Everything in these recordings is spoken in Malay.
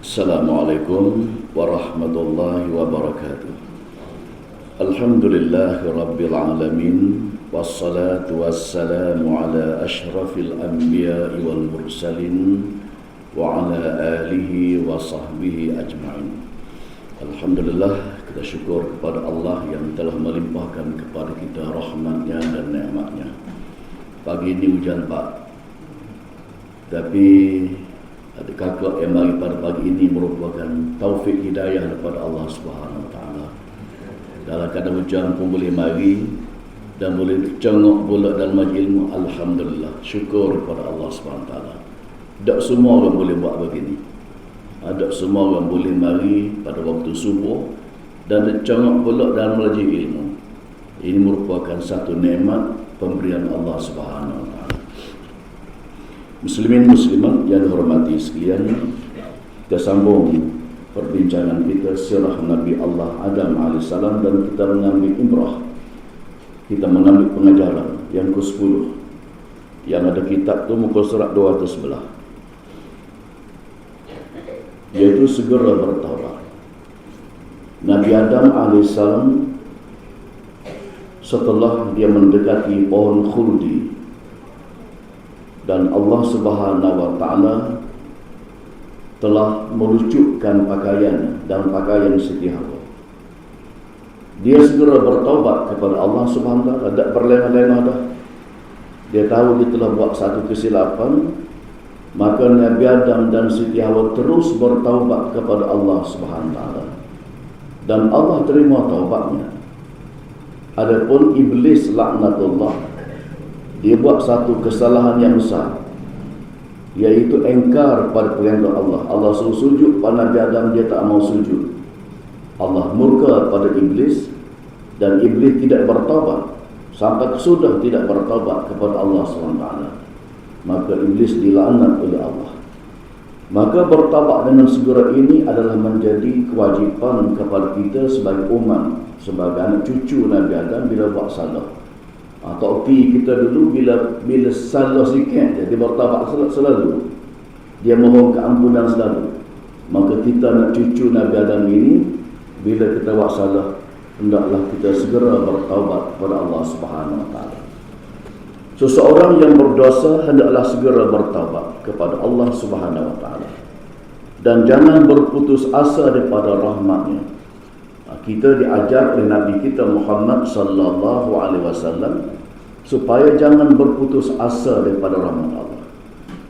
Assalamualaikum warahmatullahi wabarakatuh. Alhamdulillahi rabbil alamin. Wassalatu wassalamu ala ashrafil anbiya'i wal mursalin wa ala alihi wa sahbihi ajma'in. Alhamdulillah, kita syukur kepada Allah yang telah melimpahkan kepada kita rahmatnya dan nikmatnya. Pagi ini hujan Pak, tapi ada kakak yang bagi pada pagi ini merupakan taufik hidayah daripada Allah Subhanahu Wa Taala. Dalam keadaan hujan pun boleh mari dan boleh cengok pula dalam majlis ilmu. Alhamdulillah, syukur kepada Allah Subhanahu Wa Taala. Tak semua orang boleh buat begini. Tak semua orang boleh mari pada waktu subuh dan cengok pula dalam majlis ilmu. Ini merupakan satu nikmat pemberian Allah Subhanahu Wa Taala. Muslimin muslimat yang dihormati sekalian, kita sambung perbincangan kita sirah Nabi Allah Adam AS dan kita mengambil ibrah, kita mengambil pengajaran yang ke-10 yang ada kitab tu muka surat 211, yaitu segera bertaubat. Nabi Adam AS setelah dia mendekati pohon khuldi dan Allah Subhanahu Wa Taala telah melucutkan pakaian dan pakaian Siti Hawa, dia segera bertaubat kepada Allah Subhanahu Wa Taala. Tak berlengah-lengah dah. Dia tahu dia telah buat satu kesilapan, maka Nabi Adam dan Siti Hawa terus bertaubat kepada Allah Subhanahu Wa Taala dan Allah terima taubatnya. Adapun iblis laknatullah, dia buat satu kesalahan yang besar, iaitu engkar pada perintah Allah. Allah suruh sujud pada Nabi Adam, dia tak mau sujud. Allah murka pada iblis dan iblis tidak bertaubat sampai sudah tidak bertaubat kepada Allah SWT. Maka iblis dilaknat oleh Allah. Maka bertaubat dengan segera ini adalah menjadi kewajipan kepada kita sebagai umat, sebagai anak cucu Nabi Adam bila buat salah. Topi kita dulu bila salah sikit jadi bertaubat selalu, dia mohon keampunan selalu. Maka kita nak cucu Nabi Adam ini, bila kita buat salah, hendaklah kita segera bertaubat kepada Allah Subhanahu Wa Taala. Seseorang yang berdosa hendaklah segera bertaubat kepada Allah Subhanahu Wa Taala dan jangan berputus asa daripada rahmatnya. Kita diajar oleh Nabi kita Muhammad sallallahu alaihi wasallam supaya jangan berputus asa daripada rahmat Allah.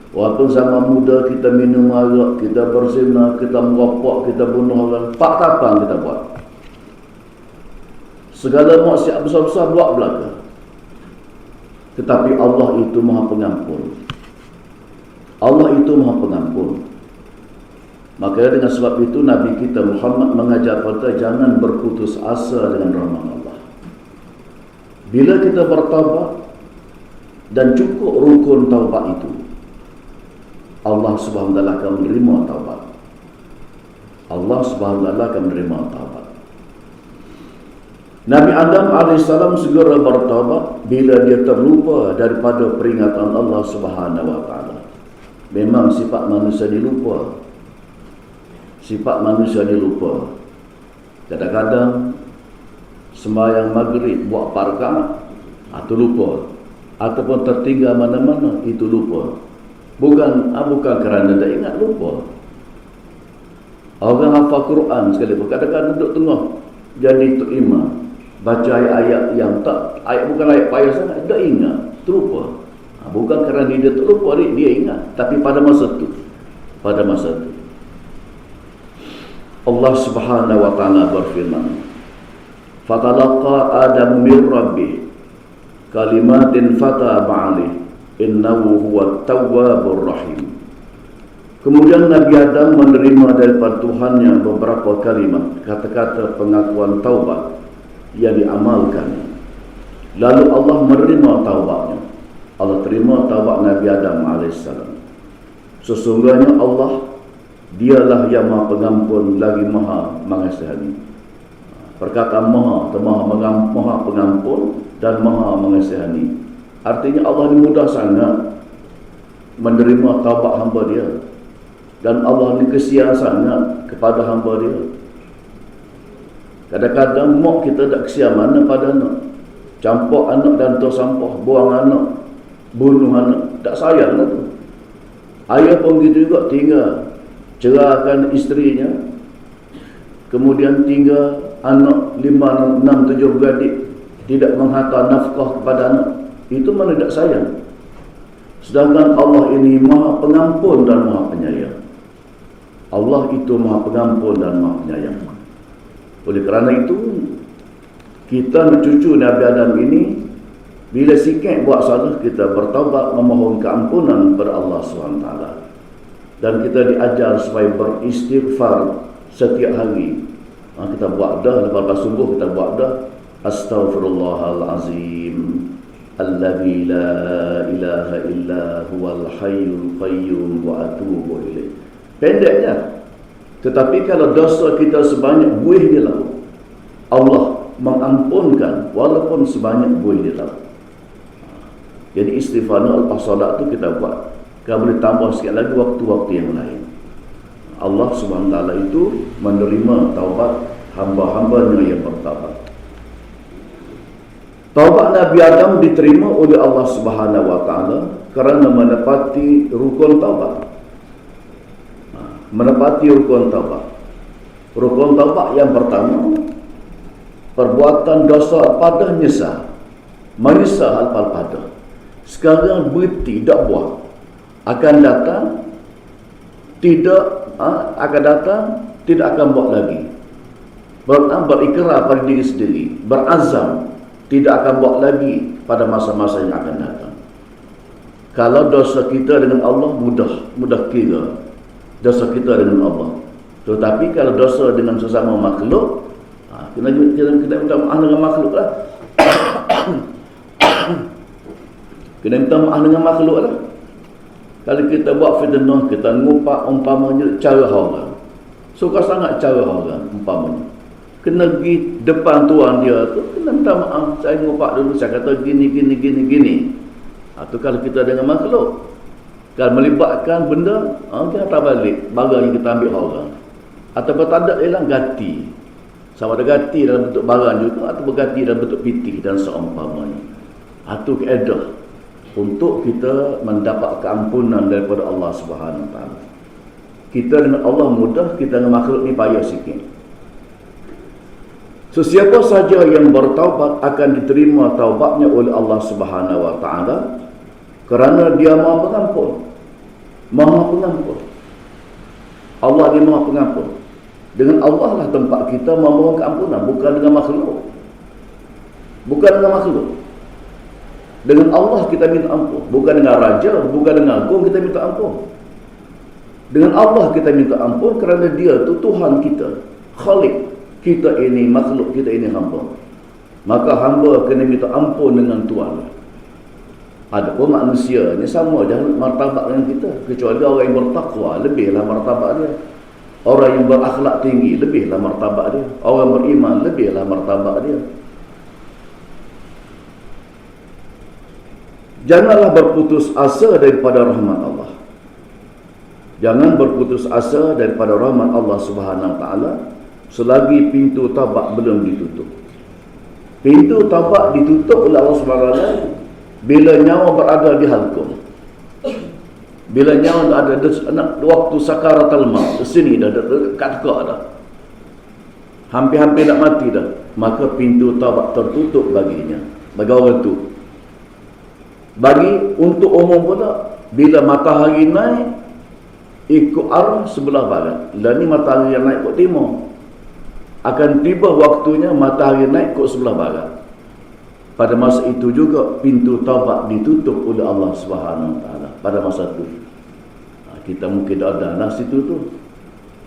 Walaupun zaman muda kita minum arak, kita berzina, kita merokok, kita bunuh orang, pak tapang kita buat. Segala maksiat besar-besar buat belaka. Tetapi Allah itu Maha Pengampun. Allah itu Maha Pengampun. Maka dengan sebab itu Nabi kita Muhammad mengajar kita jangan berputus asa dengan rahmat Allah. Bila kita bertaubat dan cukup rukun taubat itu, Allah Subhanahu Wa Taala akan menerima taubat. Allah Subhanahu Wa Taala akan menerima taubat. Nabi Adam AS segera bertaubat bila dia terlupa daripada peringatan Allah Subhanahu Wa Taala. Memang sifat manusia dilupa. Sifat manusia ni lupa. Kadang-kadang sembahyang maghrib buat parkah, itu lupa. Ataupun tertinggal mana-mana, itu lupa. Bukan kerana tak ingat, lupa. Orang hafal Quran sekali pun kadang-kadang duduk tengah jadi tok imam, baca ayat-ayat yang tak, bukan ayat payah sangat, tak ingat, terlupa. Bukan kerana dia terlupa, dia ingat. Tapi pada masa itu, Allah Subhanahu Wa Taala berfirman, "Fatalaqa Adam min rabbih kalimatin fataba alaih innahu huwat tawwabur rahim." Kemudian Nabi Adam menerima daripada Tuhannya beberapa kalimat, kata-kata pengakuan taubat yang diamalkan. Lalu Allah menerima taubatnya. Allah terima taubat Nabi Adam AS. Sesungguhnya Allah, Dialah yang Maha Pengampun lagi Maha Mengasihani. Perkataan Maha Pengampun dan Maha Mengasihani, artinya Allah ini mudah sangat menerima taubat hamba dia. Dan Allah ni kesian sangat kepada hamba dia. Kadang-kadang mak kita tak kesian mana pada anak. Campur anak dan tos sampah, buang anak, bunuh anak, tak sayang lah tu. Ayah pun gitu juga, tinggal cerahkan isterinya, kemudian tinggal anak 5, 6, 7 beradik, tidak menghantar nafkah kepada anak. Itu mana tak sayang. Sedangkan Allah ini Maha Pengampun dan Maha Penyayang. Allah itu Maha Pengampun dan Maha Penyayang. Oleh kerana itu, kita cucu Nabi Adam ini, bila sikit buat salah, kita bertaubat memohon keampunan kepada Allah SWT. Dan kita diajar supaya beristighfar setiap hari. Kita buat dah, lepas subuh kita buat dah. Astaghfirullahalazim alladzi la ilaha illa huwal hayyul qayyum wa atubu ilaih. Pendeknya. Tetapi kalau dosa kita sebanyak buih di laut, Allah mengampunkan walaupun sebanyak buih di laut. Jadi istighfar lepas solat tu kita buat. Kalau boleh tambah sikit lagi waktu-waktu yang lain. Allah SWT itu menerima taubat hamba-hambanya yang bertaubat. Taubat Nabi Adam diterima oleh Allah SWT kerana menepati rukun taubat. Menepati rukun taubat. Rukun taubat yang pertama, perbuatan dosa pada nyesal. Menyesal pada. Sekarang berhenti, tak buat. Akan datang, tidak akan buat lagi. Berikrar pada diri sendiri, berazam tidak akan buat lagi pada masa-masa yang akan datang. Kalau dosa kita dengan Allah mudah kira dosa kita dengan Allah. Tetapi kalau dosa dengan sesama makhluk, kita minta maaf dengan makhluk lah. Kena minta maaf dengan makhluk lah. Kalau kita buat fitnah, kita ngumpat umpamanya cara orang, suka sangat cara orang umpamanya, kena pergi depan tuan dia tu, kena minta maaf, saya ngumpat dulu, saya kata gini. Tu kalau kita dengan makhluk. Kalau melibatkan benda, kita tak balik barang yang kita ambil orang. Ataupun tak ada ialah gati. Sama ada gati dalam bentuk barang juga, atau bergati dalam bentuk piti dan seumpamanya. Itu keedah untuk kita mendapat keampunan daripada Allah SWT. Kita dengan Allah mudah, kita dengan makhluk ni payah sikit. Sesiapa saja yang bertaubat akan diterima taubatnya oleh Allah SWT kerana dia Maha Pengampun. Maha Pengampun. Allah ni Maha Pengampun. Dengan Allah lah tempat kita memohon keampunan, bukan dengan makhluk. Bukan dengan makhluk. Dengan Allah kita minta ampun, bukan dengan raja, bukan dengan agung kita minta ampun. Dengan Allah kita minta ampun kerana dia tu Tuhan kita, Khalik. Kita ini makhluk, kita ini hamba. Maka hamba kena minta ampun dengan Tuhan. Adapun manusia ni sama jangan martabat dengan kita, kecuali orang yang bertakwa lebihlah martabat dia. Orang yang berakhlak tinggi lebihlah martabat dia. Orang beriman lebihlah martabat dia. Janganlah berputus asa daripada rahmat Allah. Jangan berputus asa daripada rahmat Allah Subhanahu Wa Taala selagi pintu taubat belum ditutup. Pintu taubat ditutup oleh Allah Subhanahu Wa Taala bila nyawa berada di halqum. Bila nyawa ada waktu sakaratul maut, sini dah dekat dah. Hampir-hampir nak mati dah, maka pintu taubat tertutup baginya, bagi orang tu. Bagi untuk umum pula, bila matahari naik ikut arah sebelah barat. Dan ni matahari yang naik ikut timur. Akan tiba waktunya matahari naik ikut sebelah barat. Pada masa itu juga pintu taubat ditutup oleh Allah Subhanahu Wa Taala pada masa itu. Kita mungkin ada anak situ tu.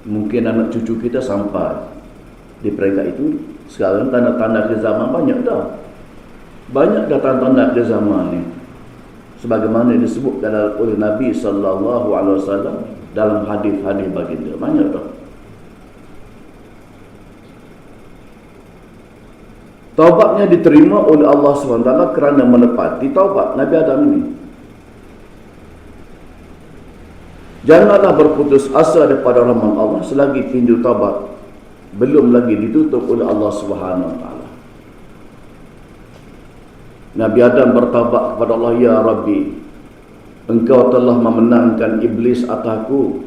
Mungkin anak cucu kita sampai di peringkat itu. Sekarang tanda-tanda ke zaman banyak dah. Banyak dah tanda-tanda ke zaman ni. Sebagaimana disebut oleh Nabi SAW dalam hadis-hadis baginda. Banyak dah. Taubatnya diterima oleh Allah SWT kerana menepati taubat Nabi Adam ini. Janganlah berputus asa daripada rahmat Allah selagi pintu taubat belum lagi ditutup oleh Allah Subhanahu Wa Taala. Nabi Adam bertaubat kepada Allah, "Ya Rabbi, Engkau telah memenangkan iblis atasku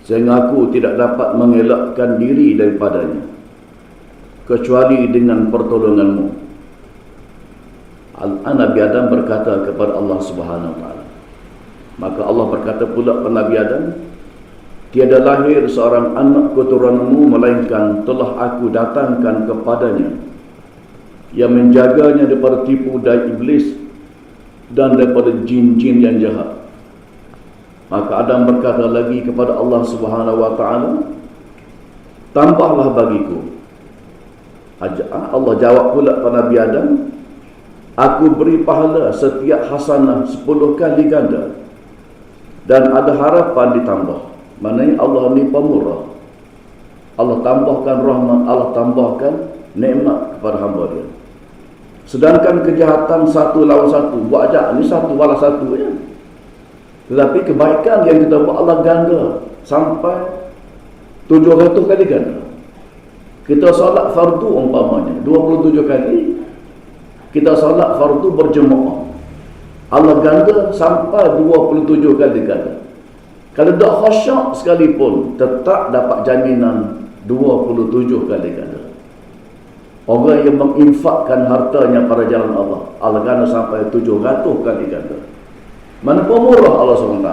sehingga aku tidak dapat mengelakkan diri daripadanya kecuali dengan pertolonganmu." Nabi Adam berkata kepada Allah Subhanahu Wa Taala. Maka Allah berkata pula kepada Nabi Adam, "Tiada lahir seorang anak keturunanmu melainkan telah aku datangkan kepadanya yang menjaganya daripada tipu daya iblis dan daripada jin-jin yang jahat." Maka Adam berkata lagi kepada Allah Subhanahu Wa Taala, "Tambahlah bagiku." Allah jawab pula kepada Nabi Adam, "Aku beri pahala setiap hasanah 10 kali ganda dan ada harapan ditambah." Maknanya Allah ni pemurah. Allah tambahkan rahmat, Allah tambahkan nikmat kepada hamba dia. Sedangkan kejahatan satu lawan satu, buat ajak ni satu balas satu ya. Tetapi kebaikan yang kita buat Allah ganda sampai 700 kali ganda. Kita solat fardu umpamanya 27 kali, kita solat fardu berjemaah, Allah ganda sampai 27 kali ganda. Kalau tak khusyuk sekalipun, tetap dapat jaminan 27 kali ganda. Orang yang menginfakkan hartanya pada jalan Allah, Allah ganda sampai 700 kali ganda. Mana pemurah Allah SWT.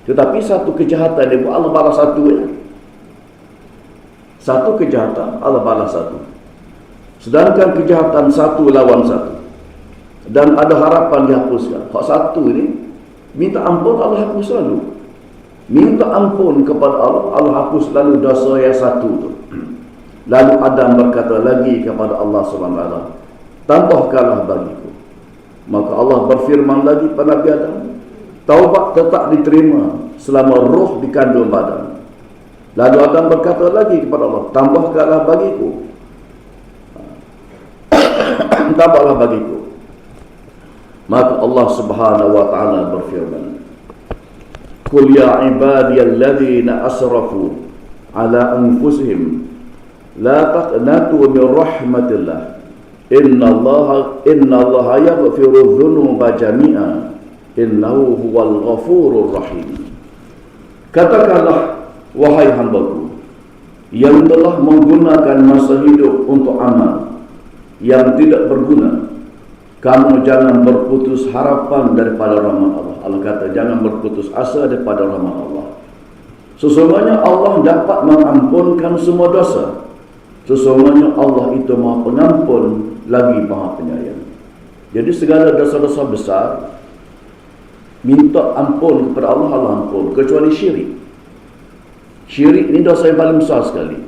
Tetapi satu kejahatan dia buat, Allah balas satu ya. Satu kejahatan, Allah balas satu. Sedangkan kejahatan satu lawan satu, dan ada harapan dihapuskan. Hak satu ni, minta ampun, Allah hapus selalu. Minta ampun kepada Allah, Allah hapus selalu dosa yang satu tu. Lalu Adam berkata lagi kepada Allah SWT, "Tambahkanlah bagiku." Maka Allah berfirman lagi pada Nabi Adam, "Taubat tetap diterima selama roh di kandung badan." Lalu Adam berkata lagi kepada Allah, "Tambahkanlah bagiku." Tambahlah bagiku. Maka Allah Subhanahu Wa Taala berfirman, "Qul ya ibadiyalladzina asrafu ala anfusihim la taqnatu min rahmatillah innallaha yaghfiru dzunuba jami'a innahu huwal ghafurur rahim." Katakanlah, wahai hambaku yang telah menggunakan masa hidup untuk amal yang tidak berguna, kamu jangan berputus harapan daripada rahmat Allah. Allah kata jangan berputus asa daripada rahmat Allah. Sesungguhnya Allah dapat mengampunkan semua dosa. Sesungguhnya Allah itu Maha Pengampun lagi Maha Penyayang. Jadi segala dosa-dosa besar minta ampun kepada Allah, Allah ampun, kecuali syirik. Syirik ini dosa yang paling besar sekali.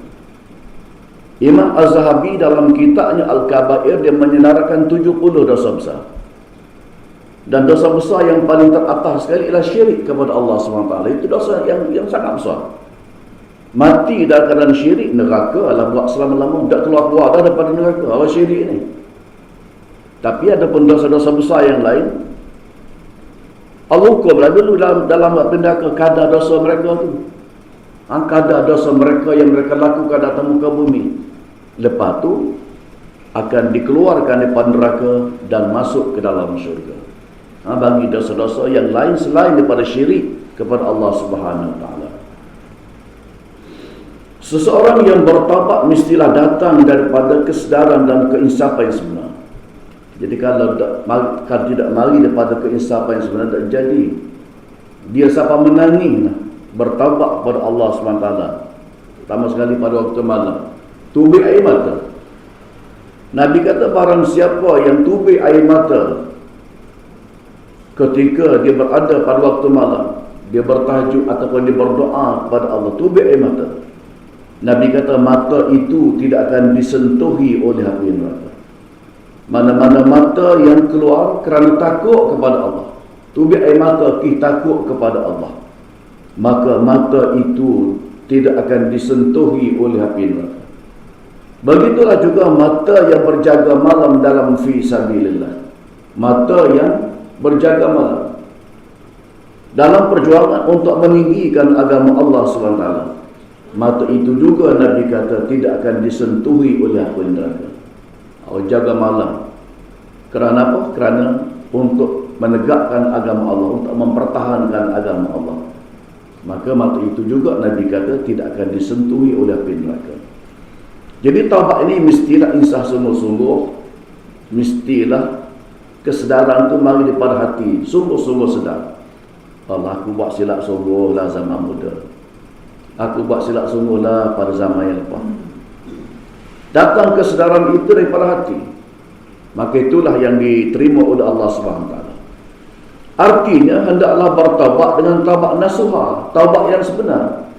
Imam Az-Zahabi dalam kitabnya Al-Kabair dia menyenaraikan 70 dosa besar. Dan dosa besar yang paling teratas sekali ialah syirik kepada Allah SWT. Itu dosa yang sangat besar. Mati dalam keadaan syirik, neraka lah buat selama-lama, tak keluar-keluar dah daripada neraka awal syirik ni. Tapi ada pun dosa-dosa besar yang lain, Allah hukumlah dulu dalam neraka kadar dosa mereka tu. Kadar dosa mereka yang mereka lakukan atas muka bumi. Lepas tu akan dikeluarkan daripada neraka dan masuk ke dalam syurga. Bagi dosa-dosa yang lain selain daripada syirik kepada Allah Subhanahu Wa Taala. Seseorang yang bertaubat mestilah datang daripada kesedaran dan keinsafan yang sebenar. Jadi kalau tidak mari daripada keinsafan yang sebenar, tak jadi. Dia siapa menangis bertaubat kepada Allah SWT, pertama sekali pada waktu malam, tubik air mata. Nabi kata barang siapa yang tubik air mata ketika dia berada pada waktu malam, dia bertahajud ataupun dia berdoa kepada Allah, tubik air mata, Nabi kata mata itu tidak akan disentuhi oleh api neraka. Mana-mana mata yang keluar kerana takut kepada Allah, tubik air mata takut kepada Allah, maka mata itu tidak akan disentuhi oleh api neraka. Begitulah juga mata yang berjaga malam dalam fi sabilillah. Mata yang berjaga malam dalam perjuangan untuk meninggikan agama Allah SWT, maka itu juga Nabi kata tidak akan disentuhi oleh api neraka. Jaga malam. Kerana apa? Kerana untuk menegakkan agama Allah, untuk mempertahankan agama Allah. Maka itu juga Nabi kata tidak akan disentuhi oleh api neraka. Jadi taubat ini mestilah insah sungguh-sungguh, mestilah kesedaran itu mari daripada hati, sungguh-sungguh sedar. Allah, aku buat silap sungguhlah zaman muda. Aku buat silap sungguhlah pada zaman yang lepas. Datang kesedaran itu daripada hati, maka itulah yang diterima oleh Allah SWT. Artinya hendaklah bertaubat dengan taubat nasuha, taubat yang sebenar.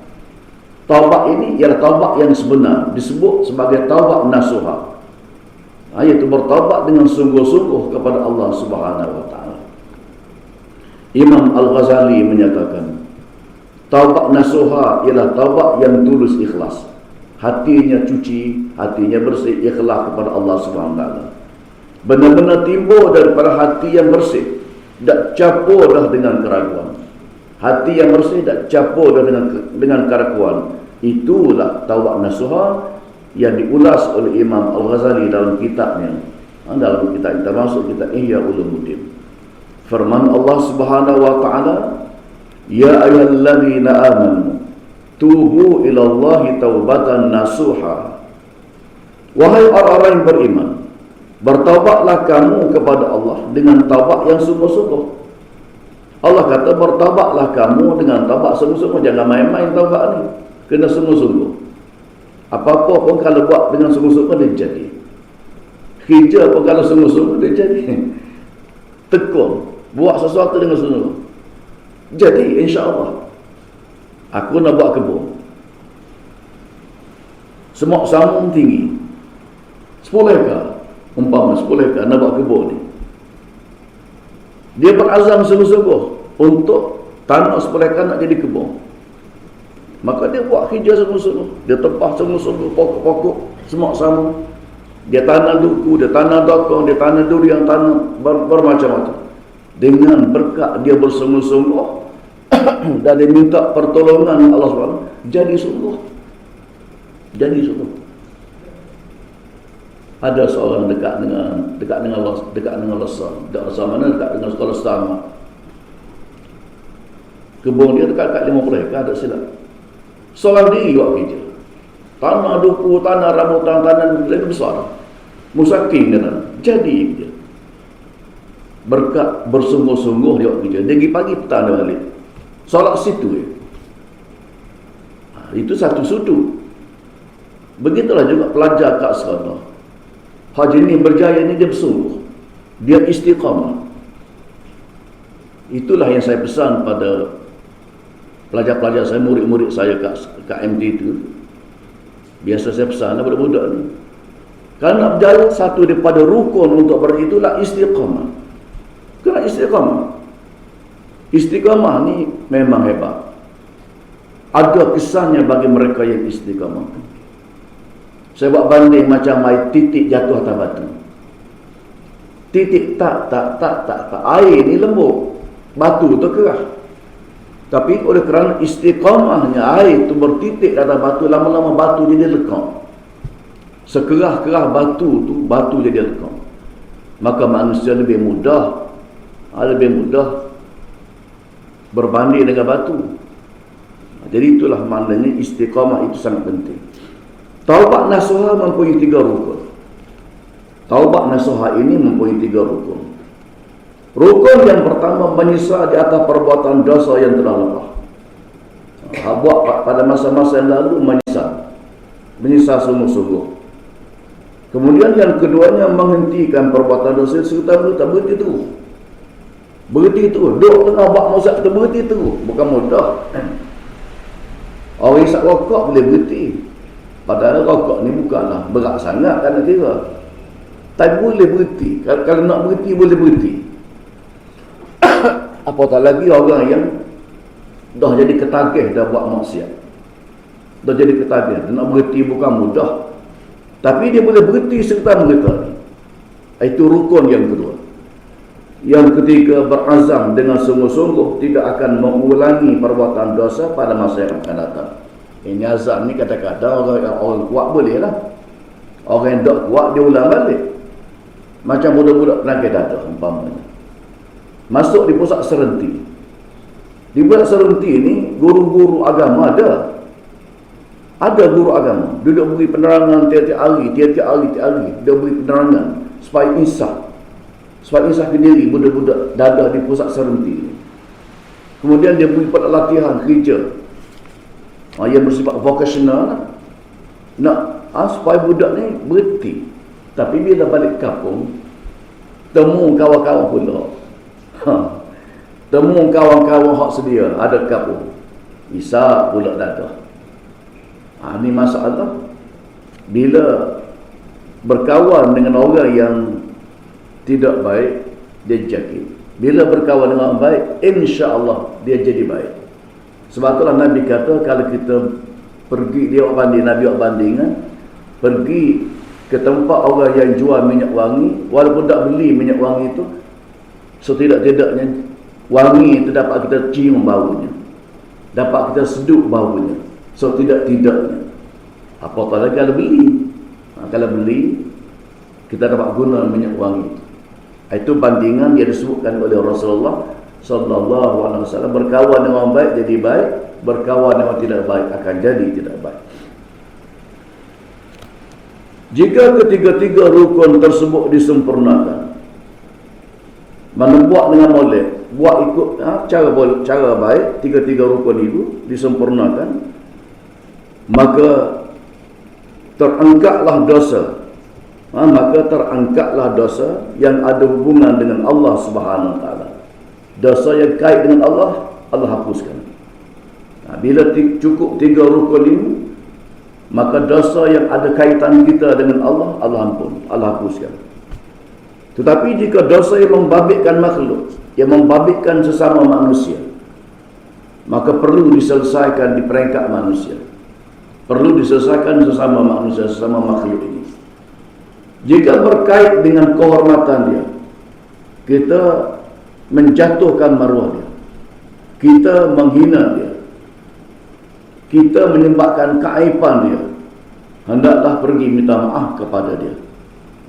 Taubat ini ialah taubat yang sebenar, disebut sebagai taubat nasuha, iaitu bertaubat dengan sungguh-sungguh kepada Allah SWT. Imam Al-Ghazali menyatakan, taubat nasuha ialah taubat yang tulus ikhlas. Hatinya cuci, hatinya bersih, ikhlas kepada Allah SWT. Benar-benar timbul daripada hati yang bersih, tak campur dah dengan keraguan. Hati yang bersih tak campur dah dengan keraguan. Itulah taubat nasuha yang diulas oleh Imam Al-Ghazali dalam kitabnya. Dalam kitab termasuk kitab Ihya Ulumuddin. Firman Allah Subhanahu wa taala, ya ayyuhalladzina amanu tubu ila Allahi taubatan nasuha. Wahai orang-orang yang beriman, bertaubatlah kamu kepada Allah dengan taubat yang sungguh-sungguh. Allah kata bertaubatlah kamu dengan taubat sungguh-sungguh. Jangan main-main taubat ni, kena sungguh-sungguh. Apa-apa pun kalau buat dengan sungguh-sungguh dia jadi. Kerja pun kalau sungguh-sungguh dia jadi. Tekun, buat sesuatu dengan sungguh, jadi insya-Allah. Aku nak buat kebun, semak samung tinggi 10 ekar, umpama 10 ekar nak buat kebun ni. Dia berazam sungguh-sungguh untuk tanah 10 ekar nak jadi kebun. Maka dia buat kerja sungguh-sungguh. Dia tempah sungguh-sungguh pokok-pokok, semak samung. Dia tanam duku, dia tanam dokong, dia tanam durian, tanam bermacam-macam. Dengan berkat dia bersungguh-sungguh dan dia minta pertolongan Allah SWT, jadi sungguh. Jadi sungguh. Ada seorang dekat dengan Allah, dekat dengan Allah mana dekat dengan sekolah sama. Kebun dia dekat 50 ekar, ada silap. Seorang diri buat kerja. Tanah duku, tanah rambutan, tanah lebih besar. Musaking dia tanah. Jadi dia berkat bersungguh-sungguh dia buat kerja. Dia pergi pagi petang dia balik. Solat situ dia. Itu satu sudut. Begitulah juga pelajar kat sekolah. Haji ni berjaya ni dia bersungguh. Dia istiqamah. Itulah yang saya pesan pada pelajar-pelajar saya, murid-murid saya kat MT itu. Biasa saya pesan budak-budak ni, kalau nak berjaya, satu daripada rukun untuk itulah istiqamah. Kena istiqamah. Istiqamah ni memang hebat. Ada kesannya bagi mereka yang istiqamah. Saya buat banding macam air titik jatuh atas batu. Titik tak. Air ni lembut, batu tu keras. Tapi oleh kerana istiqamahnya air tu bertitik atas batu, lama-lama batu jadi lekang. Sekerah-kerah batu tu, batu jadi lekang. Maka manusia lebih mudah berbanding dengan batu. Jadi itulah maknanya istiqamah itu sangat penting. Taubat nasuha mempunyai 3 rukun. Taubat nasuha ini mempunyai 3 rukun. Rukun yang pertama, menyesal di atas perbuatan dosa yang telah lepas. Buat pada masa-masa yang lalu, menyesal sungguh-sungguh. Kemudian yang keduanya, menghentikan perbuatan dosa serta-merta. Berhenti itu. Duk tengah buat maksiat kita berhenti itu. Bukan mudah. Orang isap rokok boleh berhenti. Padahal rokok ni bukanlah berat sangat kan nak kira. Tapi boleh berhenti. Kalau nak berhenti, boleh berhenti. Apatah lagi orang yang dah jadi ketagih dah buat maksiat. Dah jadi ketagih. Dia nak berhenti bukan mudah. Tapi dia boleh berhenti serta merta ni. Itu rukun yang kedua. Yang ketiga, berazam dengan sungguh-sungguh tidak akan mengulangi perbuatan dosa pada masa yang akan datang. Ini azam ni kadang-kadang orang kuat boleh lah. Orang yang tak kuat dia ulang balik. Macam budak-budak penyakit dadah umpamanya. Masuk di pusat serenti. Di pusat serenti ni guru-guru agama ada. Ada guru agama. Dia beri penerangan tiap-tiap hari. Dia beri penerangan supaya insaf. Supaya insaf ke diri budak-budak dadah di pusat serenti. Kemudian dia beri pelatihan kerja. Yang bersifat vocational lah. Supaya budak ni berhenti. Tapi bila balik kampung, temu kawan-kawan pula. Temu kawan-kawan hak sedia ada kampung. Isap pula dadah. Ini masalah. Bila berkawan dengan orang yang tidak baik, dia jaki. Bila berkawan dengan orang baik, insya-Allah dia jadi baik. Sebab itulah Nabi kata, kalau kita pergi, dia banding, Nabi bandingan, pergi ke tempat orang yang jual minyak wangi, walaupun tak beli minyak wangi itu, setidak-tidaknya wangi itu dapat kita cium baunya, dapat kita seduk baunya. Setidak-tidaknya, apatah lagi kalau beli. Kalau beli, kita dapat guna minyak wangi itu. Itu bandingan yang disebutkan oleh Rasulullah sallallahu alaihi wasallam. Berkawan dengan orang baik jadi baik, berkawan dengan orang tidak baik akan jadi tidak baik. Jika ketiga-tiga rukun tersebut disempurnakan, mana buat dengan molek, buat ikut cara baik, tiga-tiga rukun itu disempurnakan, maka terangkatlah dosa. Maka terangkatlah dosa yang ada hubungan dengan Allah Subhanahu Wa Taala. Dosa yang kait dengan Allah, Allah hapuskan. Bila cukup tiga rukun ini, maka dosa yang ada kaitan kita dengan Allah, Allah ampun, Allah hapuskan. Tetapi jika dosa yang membabitkan makhluk, yang membabitkan sesama manusia, maka perlu diselesaikan di peringkat manusia. Perlu diselesaikan sesama manusia, sesama makhluk ini. Jika berkait dengan kehormatan dia, kita menjatuhkan maruah dia, kita menghina dia, kita menyebabkan keaiban dia, hendaklah pergi minta maaf kepada dia.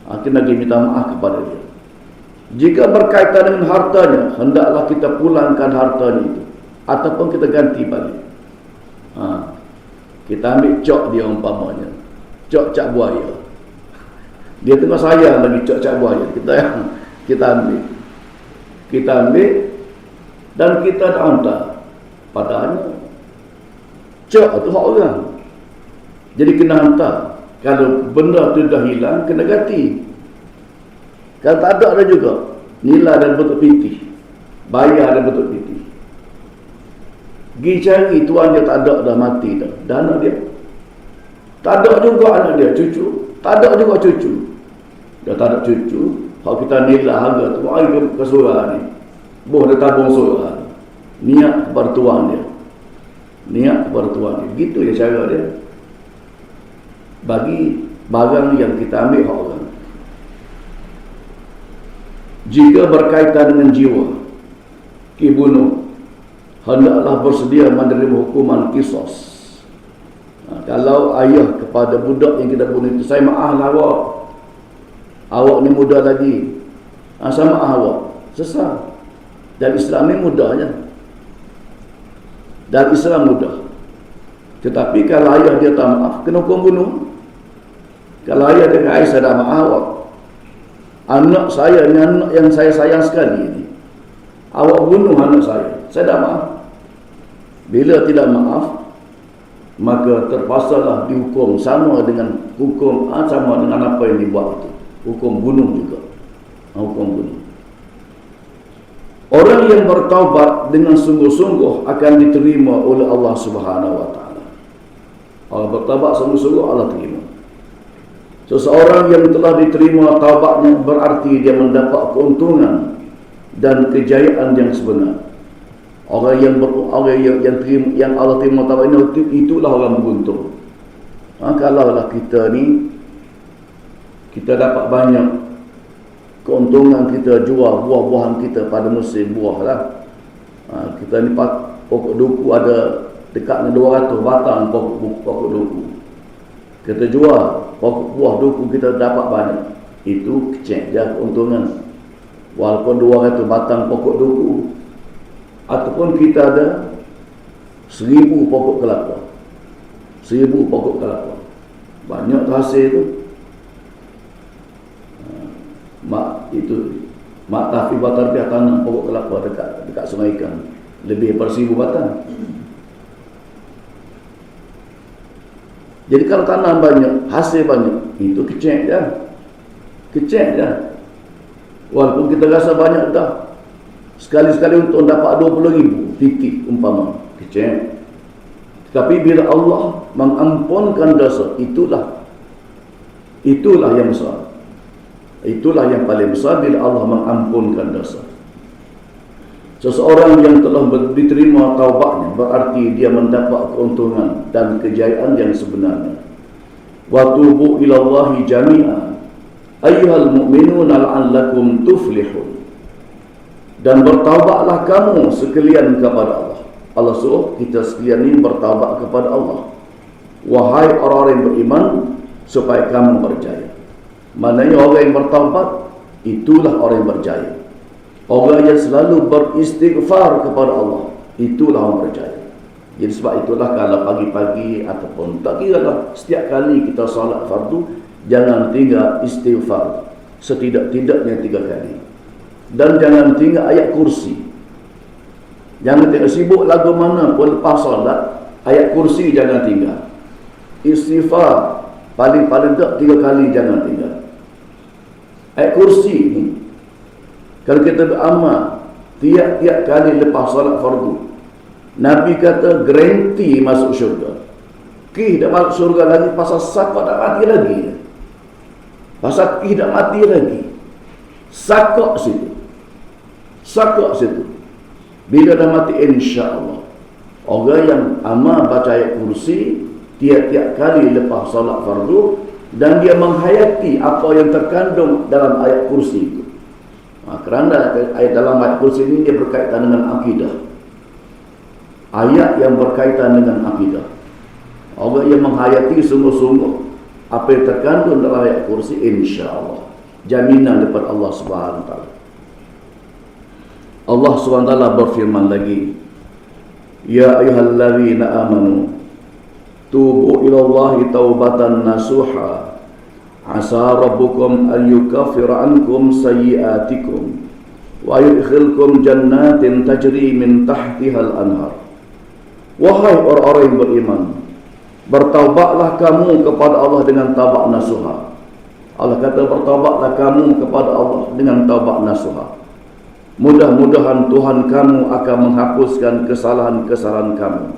Kita pergi minta maaf kepada dia. Jika berkaitan dengan hartanya, hendaklah kita pulangkan hartanya itu, ataupun kita ganti balik. Kita ambil cok dia umpamanya, cok buaya. Dia tengah sayang lagi cok buaya. Kita ambil dan kita hantar. Padahal cok itu hak orang. Jadi kena hantar. Kalau benda tu dah hilang, kena ganti. Kalau tak ada juga, nilai dan bentuk piti, bayar dan bentuk piti. Pergi cari tuan dia tak ada, dah mati dah. Dah anak dia tak ada juga, anak dia cucu tak ada juga, cucu dia tak ada cucu. Kalau kita nilai harga tu, air ke surah ni, boh dia tabung surah ni. Niat kepada tuan dia, niat kepada tuan dia. Gitu ya cara dia bagi barang yang kita ambil hak orang. Jika berkaitan dengan jiwa, dibunuh, hendaklah bersedia menerima hukuman kisos. Kalau ayah kepada budak yang kita bunuh itu, saya maaf lah awak ni muda lagi, saya maaf awak, sesat. Dan Islam ni mudahnya, dan Islam mudah. Tetapi kalau ayah dia tak maaf, kena hukum bunuh. Kalau ayah dia kata, saya dah maaf awak, anak saya ni anak yang saya sayang sekali ni, awak bunuh anak saya dah maaf. Bila tidak maaf, maka terpaksalah dihukum sama dengan hukum, sama dengan apa yang dibuat itu. Hukum bunuh juga. Hukum bunuh. Orang yang bertaubat dengan sungguh-sungguh akan diterima oleh Allah Subhanahu Wa Taala. Orang bertaubat sungguh-sungguh, Allah terima. Seseorang yang telah diterima taubatnya berarti dia mendapat keuntungan dan kejayaan yang sebenar. Orang yang terima, yang Allah terima taubat itulah orang beruntung. Kalaulah kita ni, kita dapat banyak keuntungan kita jual buah-buahan kita pada musim buah lah. Kita ni pokok duku ada dekat dengan 200 batang pokok duku. Kita jual pokok buah duku, kita dapat banyak. Itu kecil je keuntungan. Walaupun 200 batang pokok duku, ataupun kita ada 1000 pokok kelapa. 1000 pokok kelapa. Banyak hasil tu. Mak Tafi Batarbiyah tanam pokok kelapa dekat Sungai Ikan. Lebih daripada 1000 batang. Jadi kalau tanam banyak, hasil banyak, itu kecil je. Kecil je. Walaupun kita rasa banyak dah. Sekali-sekali untuk dapat 20,000 titik umpama. Kecil. Tapi bila Allah mengampunkan dosa, itulah yang besar. Itulah yang paling besar bila Allah mengampunkan dosa. Seseorang yang telah diterima taubatnya berarti dia mendapat keuntungan dan kejayaan yang sebenarnya. Wa tubu ila Allahi jami'a ayyuhal mu'minuna la'allakum tuflihun. Dan bertaubatlah kamu sekalian kepada Allah. Allah suruh kita sekalian ini bertaubat kepada Allah. Wahai orang-orang yang beriman, supaya kamu berjaya. Maknanya orang yang bertaubat, itulah orang yang berjaya. Orang yang selalu beristighfar kepada Allah, itulah orang berjaya. Jadi sebab itulah kalau pagi-pagi ataupun tak kira lah, setiap kali kita solat fardu, jangan tinggal istighfar setidak-tidaknya 3 kali. Dan jangan tinggal ayat kursi. Jangan tinggal sibuk lagu mana pun lepas solat, ayat kursi jangan tinggal. Istighfar paling-paling tak 3 kali jangan tinggal. Ayat kursi ni, kalau kita beramal tiap-tiap kali lepas solat fardu, Nabi kata garanti masuk syurga. Dah masuk syurga lagi, pasal sakak dah mati lagi. Pasal dah mati lagi. Sakak situ. Bila dah mati, insya-Allah. Orang yang amal baca ayat kursi tiap-tiap kali lepas solat fardu, dan dia menghayati apa yang terkandung dalam ayat kursi itu. Kerana dalam ayat kursi ini dia berkaitan dengan akidah. Ayat yang berkaitan dengan akidah. Orang yang menghayati sungguh-sungguh apa yang terkandung dalam ayat kursi, insya-Allah jaminan daripada Allah Subhanahu Wa Taala. Allah Subhanahu Wa Taala berfirman lagi, ya ayyuhallazina amanu tubu ilallahi taubatan nasuha asa rabbukum an yukaffira ankum sayyiatikum wa yudkhilkum jannatin tajri min tahtihal anhar. Wahai orang-orang yang beriman, bertaubatlah kamu kepada Allah dengan taubat nasuha. Allah kata bertaubatlah kamu kepada Allah dengan taubat nasuha. Mudah-mudahan Tuhan kamu akan menghapuskan kesalahan-kesalahan kamu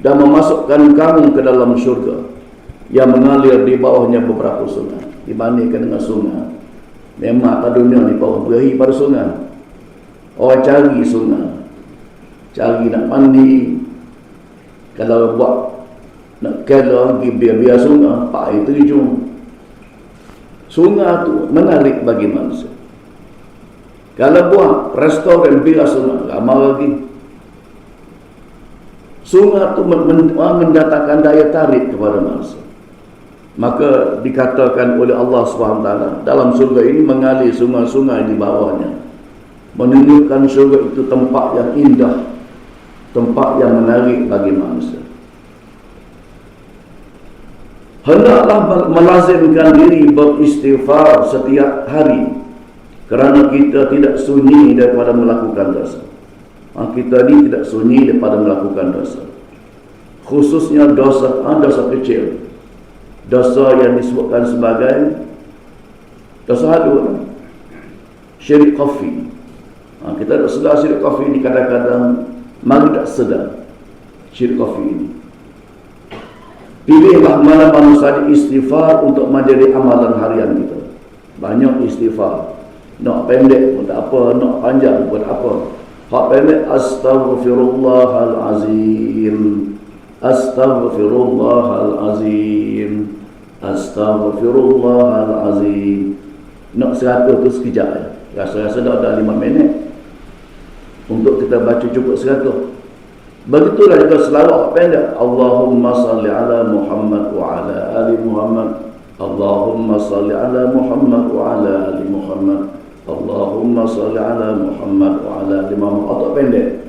dan memasukkan kamu ke dalam syurga yang mengalir di bawahnya beberapa sungai. Dibandingkan dengan sungai, memang pada dunia ni bawah berahi pada sungai. Orang cari sungai, cari nak mandi, kalau buat nak kela pergi biar sungai, pak air terjun. Sungai tu menarik bagi manusia. Kalau buat restoran biar sungai, ramai lagi. Sungai itu mendatangkan daya tarik kepada manusia. Maka dikatakan oleh Allah SWT dalam surga ini mengalir sungai-sungai di bawahnya, menunjukkan surga itu tempat yang indah, tempat yang menarik bagi manusia. Hendaklah melazimkan diri beristighfar setiap hari, kerana kita tidak sunyi daripada melakukan dosa. Kita ni tidak sunyi daripada melakukan dosa, khususnya dosa kecil, dosa yang disebutkan sebagai dosa halu, syirik khafi. Kita tak sedar syirik khafi ini, kadang-kadang malu tak sedar syirik khafi ini. Pilihlah mana-mana saja istighfar untuk menjadi amalan harian kita. Banyak istighfar, nak pendek pun tak apa, nak panjang pun tak apa. Hak pendek, astaghfirullahalazim, astaghfirullahalazim, astaghfirullahalazim. Nak 100 tu sekejap je. Rasa-rasa dah ada 5 minit untuk kita baca cukup 100. Begitulah juga selawat pendek. Allahumma salli ala Muhammad wa ala ali Muhammad. Allahumma salli ala Muhammad wa ala ali Muhammad. Allahumma salli ala Muhammad wa ala ali Muhammad. Atau pendek.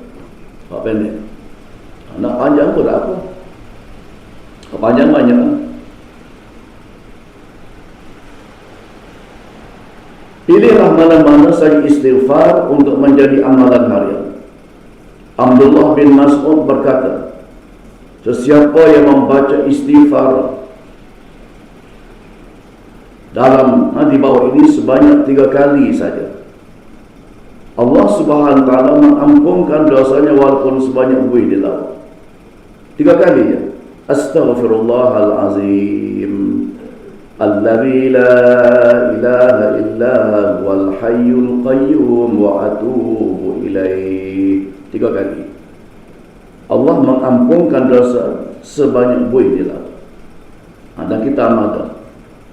Tak pendek. Nak panjang pun tak apa. Panjang banyak. Pilihlah mana-mana saja istighfar untuk menjadi amalan harian. Abdullah bin Mas'ud berkata, sesiapa yang membaca istighfar di bawah ini sebanyak 3 kali saja, Allah Subhanahu wa taala mengampunkan dosanya walaupun sebanyak buih di laut. 3 kali ya. Astaghfirullahalazim alladzi la ilaha illa huwal hayyul qayyum wa atubu ilaih. 3 kali. Allah mengampunkan dosa sebanyak buih di laut. Dan kita amalkan.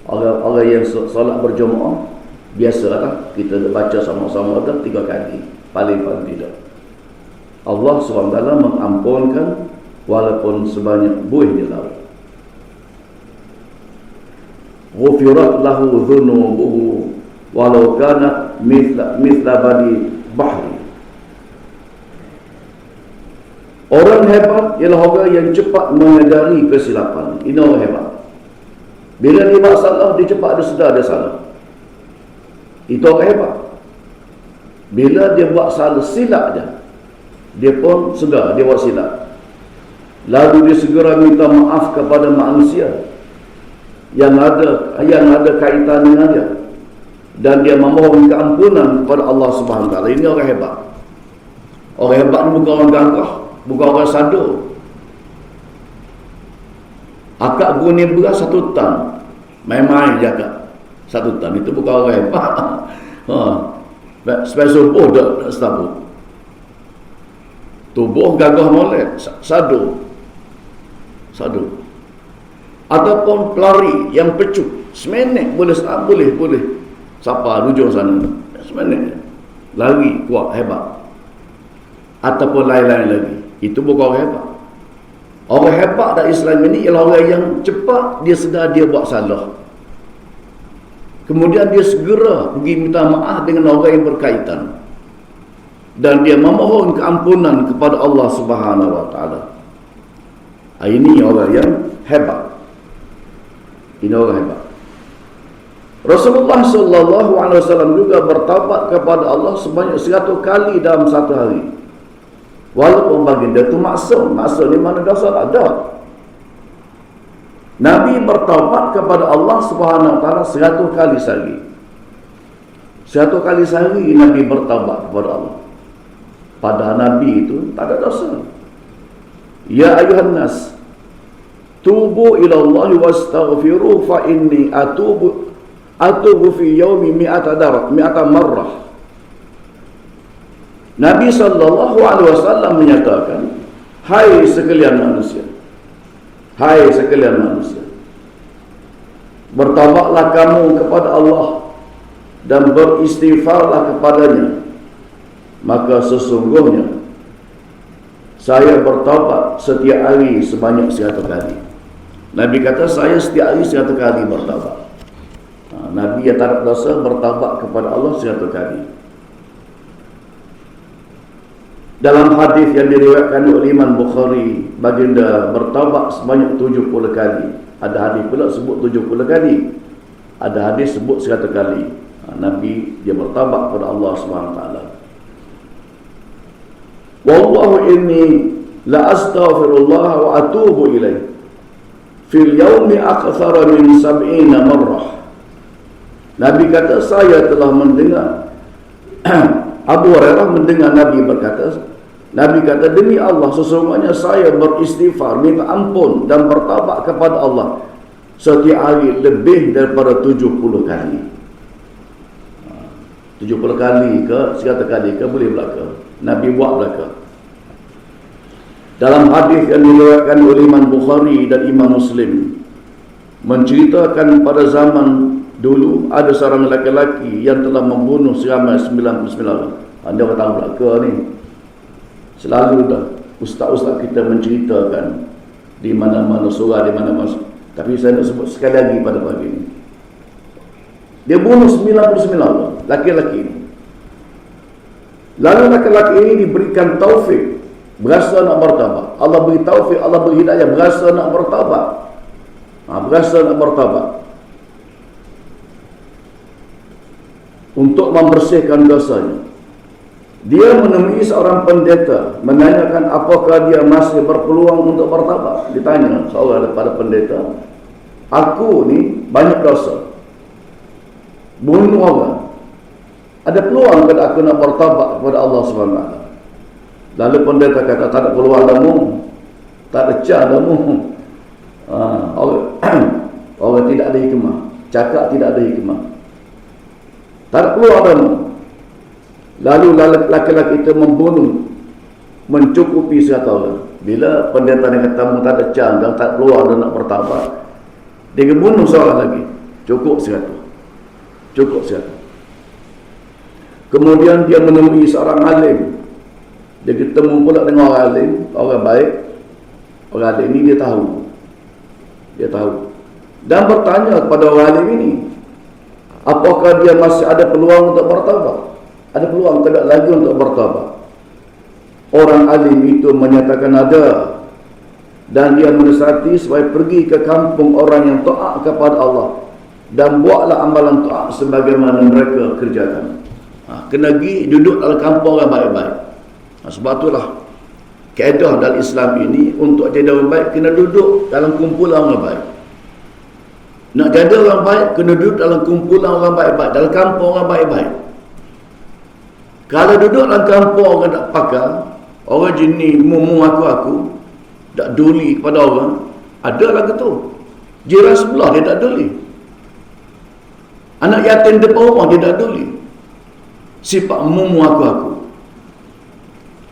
Orang yang solat berjemaah, biasalah kita baca sama-sama 3 kali. Paling tidak. Allah SWT mengampunkan walaupun sebanyak buih di laut. Ghufirat lahu dhunubuhu walau kanat mithla badi bahri. Orang hebat ialah orang yang cepat menyadari kesilapan. Ini orang hebat. Bila dia buat salah, dia cepat dia sedar dia salah. Itu orang hebat. Bila dia buat salah silap je, dia pun sedar dia buat silap. Lalu dia segera minta maaf kepada manusia yang ada kaitan dengan dia, dan dia memohon keampunan kepada Allah Subhanahu wa taala. Ini orang hebat. Orang hebat ni bukan orang gagah, bukan orang sadar. Akak guni beras 1 tan, main-main je akak 1 tan. Itu bukan orang hebat. Supaya subuh dah setabuk. Tubuh gagah molek, sadu. Ataupun pelari yang pecut, seminit boleh siapa hujung sana, seminit lari kuat hebat. Ataupun lain-lain lagi, itu bukan orang hebat. Orang hebat dalam Islam ini ialah orang yang cepat dia sedar dia buat salah, kemudian dia segera pergi minta maaf dengan orang yang berkaitan, dan dia memohon keampunan kepada Allah Subhanahu wa taala. Ini orang yang hebat. Ini orang hebat. Rasulullah sallallahu alaihi wasallam juga bertaubat kepada Allah sebanyak 100 kali dalam satu hari. Walaupun baginda itu maksum di mana dosa tak ada. Nabi bertaubat kepada Allah Subhanahu wa taala 100 kali sehari. 100 kali sehari Nabi bertaubat kepada Allah. Padahal Nabi itu tak ada dosa. Ya ayuhan nas, tubu ila Allah wastaghfiru fa inni atubu fi yaumi mi'ata marrah. Nabi sallallahu alaihi wasallam menyatakan, hai sekalian manusia, bertaubatlah kamu kepada Allah dan beristighfarlah kepadanya, maka sesungguhnya saya bertaubat setiap hari sebanyak 100 kali. Nabi kata saya setiap hari 100 kali bertaubat. Nabi yang tak ada dosa bertaubat kepada Allah 100 kali. Dalam hadis yang diriwayatkan oleh Imam Bukhari, baginda bertaubat sebanyak 70 kali. Ada hadis pula sebut 70 kali. Ada hadis sebut 100 kali. Nabi dia bertaubat kepada Allah SWT. Wallahu inni la astaghfirullah wa atubu ilaih fil yaumi akthara min 70 marrah. Nabi kata saya telah mendengar Abu Hurairah mendengar Nabi berkata, Nabi kata, demi Allah sesungguhnya saya beristighfar, minta ampun dan bertaubat kepada Allah setiap hari lebih daripada 70 kali. 70 kali ke 100 kali ke boleh belaka. Nabi buat belaka. Dalam hadis yang diriwayatkan oleh Imam Bukhari dan Imam Muslim menceritakan pada zaman dulu ada seorang lelaki yang telah membunuh seramai 99 orang. Anda orang tahu belaka ni. Selalu dah ustaz-ustaz kita menceritakan di mana-mana surah, di mana-mana. Tapi saya nak sebut sekali lagi pada pagi ini. Dia bunuh 99 orang, laki-laki ini. Lalu laki-laki ini diberikan taufik, berasa nak bertaubat. Allah beri taufik, Allah beri hidayah, berasa nak bertaubat. Berasa nak bertaubat. Untuk membersihkan dosanya. Dia menemui seorang pendeta, menanyakan apakah dia masih berpeluang untuk bertaubat. Ditanya seorang daripada pendeta, aku ni banyak dosa, bunuh orang, ada peluang ke aku nak bertaubat kepada Allah SWT? Lalu pendeta kata, tak ada peluang kamu, tak ada cara kamu. Orang tidak ada hikmah, cakap tidak ada hikmah, tak ada peluang kamu. Lalu laki-laki itu membunuh, mencukupi 100 orang. Bila pendeta ni kata, tak ada cara dan tak peluang dan nak bertaubat, dia bunuh seorang lagi, cukup 100. Cukup 100. Kemudian dia menemui seorang alim. Dia ketemu pula dengan orang alim, orang baik. Orang alim ini dia tahu. Dan bertanya kepada orang alim ini, apakah dia masih ada peluang untuk bertaubat? Ada peluang tidak lagi untuk bertaubat? Orang alim itu menyatakan ada. Dan dia menasihati supaya pergi ke kampung orang yang taat kepada Allah dan buatlah amalan taat sebagaimana mereka kerjakan. Kena pergi duduk dalam kampung orang baik-baik. Sebab itulah kaedah dalam Islam ini, untuk jadi orang baik kena duduk dalam kumpulan orang baik. Nak jadi orang baik kena duduk dalam kumpulan orang baik-baik, dalam kampung orang baik-baik. Kalau duduk dalam kampung orang tak pakar, orang jenis mumu aku, tak duli kepada orang, ada lagu tu. Jiran sebelah dia tak duli. Anak yatim depan rumah dia tak duli. Sifat mumu aku.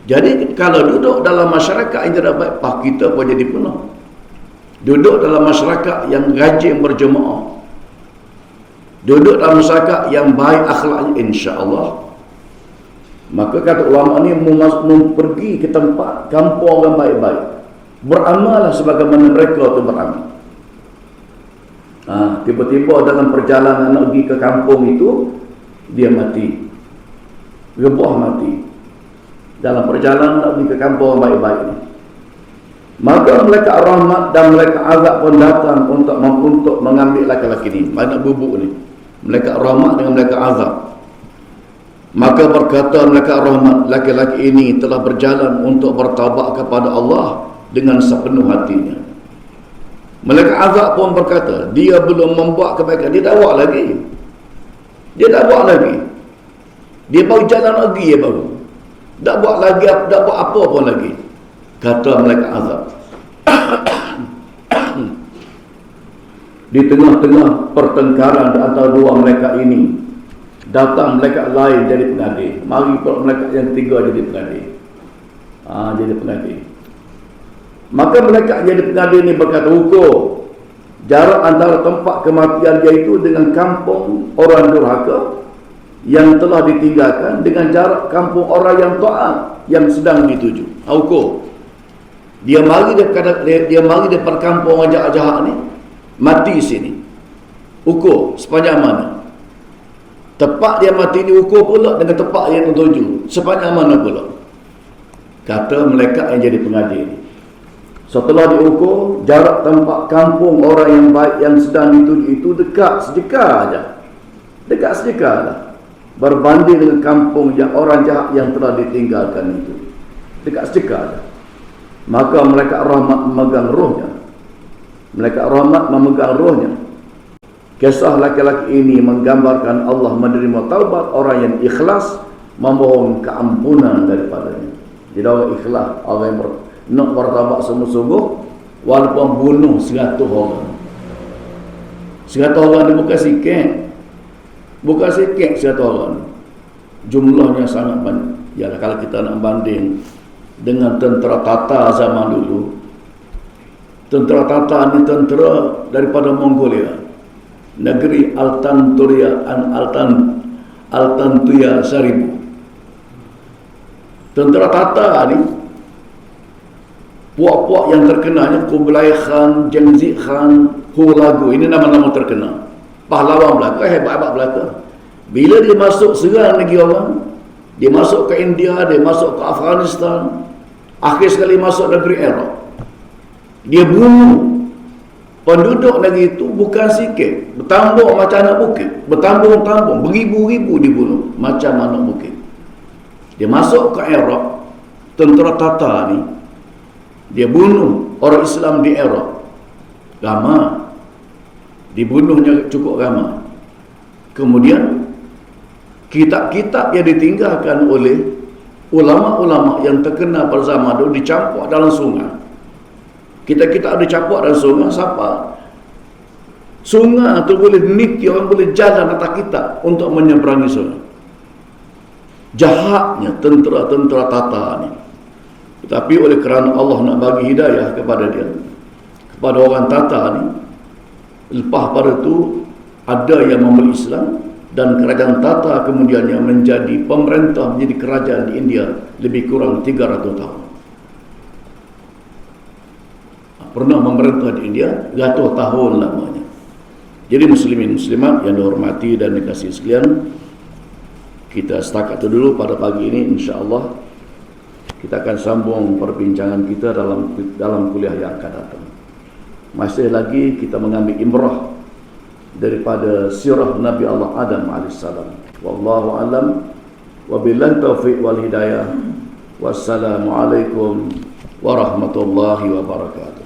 Jadi kalau duduk dalam masyarakat yang tidak baik, kita pun jadi penuh. Duduk dalam masyarakat yang rajin berjemaah, duduk dalam masyarakat yang baik akhlaknya, insya-Allah, maka kata ulama ni pergi ke tempat kampung orang baik-baik, beramallah sebagaimana mereka tu beramal. Tiba-tiba dalam perjalanan nak pergi ke kampung itu, dia mati, rebah mati dalam perjalanan nak pergi ke kampung orang baik-baik ni. Maka malaikat rahmat dan malaikat azab pun datang untuk mengambil laki-laki ni, anak bubuk ni, malaikat rahmat dengan malaikat azab. Maka berkata malaikat rahmat, laki-laki ini telah berjalan untuk bertaubat kepada Allah dengan sepenuh hatinya. Malaikat azab pun berkata, dia belum membuat kebaikan, dia tak buat lagi. Dia baru jalan lagi, dia baru tak buat lagi, tak buat apa pun lagi. Kata malaikat azab. Di tengah-tengah pertengkaran di antara dua malaikat ini, datang malaikat lain jadi pengadil. Mari pula malaikat yang ketiga jadi pengadil. Jadi pengadil. Maka malaikat jadi pengadil ini berkata, ukur jarak antara tempat kematian dia itu dengan kampung orang durhaka yang telah ditinggalkan dengan jarak kampung orang yang taat yang sedang dituju. Ukur. Dia mari daripada kampung orang jahat-jahat ni, mati sini. Ukur sepanjang mana? Tempat dia mati ni ukur pula dengan tempat yang dituju, sepanjang mana pula? Kata malaikat yang jadi pengadil ni. Setelah diukur, jarak tempat kampung orang yang baik yang sedang dituju itu dekat sedekah aja. Dekat sedekah lah. Berbanding dengan kampung yang orang jahat yang telah ditinggalkan itu. Dekat sedekah aja. Maka malaikat rahmat memegang rohnya. Malaikat rahmat memegang rohnya. Kisah laki-laki ini menggambarkan Allah menerima taubat orang yang ikhlas memohon keampunan daripadanya. Jadi orang ikhlas, orang yang nak bertaubat sungguh-sungguh, walaupun bunuh 100 orang. 100 orang ni bukan sikit. Bukan sikit 100 orang. Jumlahnya sangat banyak. Yalah, kalau kita nak banding dengan tentera Tatar zaman dulu. Tentera Tatar ni tentera daripada Mongolia. negeri Altantuya Seribu. Tentera Tatar ni, puak-puak yang terkenalnya Kublai Khan, Genghis Khan, Hulagu, ini nama-nama terkenal. Pahlawan belaka, hebat-hebat belaka. Bila dia masuk serang negeri orang, dia masuk ke India, dia masuk ke Afghanistan, akhir sekali masuk negeri Iraq, dia bunuh penduduk negeri itu bukan sikit, bertambung macam anak bukit, bertambung-tambung, beribu-ribu dibunuh macam anak bukit. Dia masuk ke Iraq, tentera Tatar ni, dia bunuh orang Islam di Iraq. Ramai. Dibunuhnya cukup ramai. Kemudian kitab-kitab yang ditinggalkan oleh ulama-ulama yang terkenal pada zaman itu dicampur dalam sungai. Kitab-kitab dicampur dalam sungai, siapa? Sungai itu boleh niki, orang boleh jalan atas kitab untuk menyeberangi sungai. Jahatnya tentera-tentera Tatar ni. Tetapi oleh kerana Allah nak bagi hidayah kepada dia, kepada orang Tatar ni, lepas pada itu ada yang memeluk Islam, dan kerajaan Tatar kemudiannya menjadi pemerintah, menjadi kerajaan di India lebih kurang 300 tahun. Pernah memerintah di India ratus tahun lamanya. Jadi muslimin muslimat yang dihormati dan dikasihi sekalian, kita setakat itu dulu pada pagi ini. InsyaAllah kita akan sambung perbincangan kita dalam kuliah yang akan datang. Masih lagi kita mengambil imrah daripada sirah Nabi Allah Adam AS. Wallahu alam, wabillahi taufiq wal hidayah. Wassalamualaikum warahmatullahi wabarakatuh.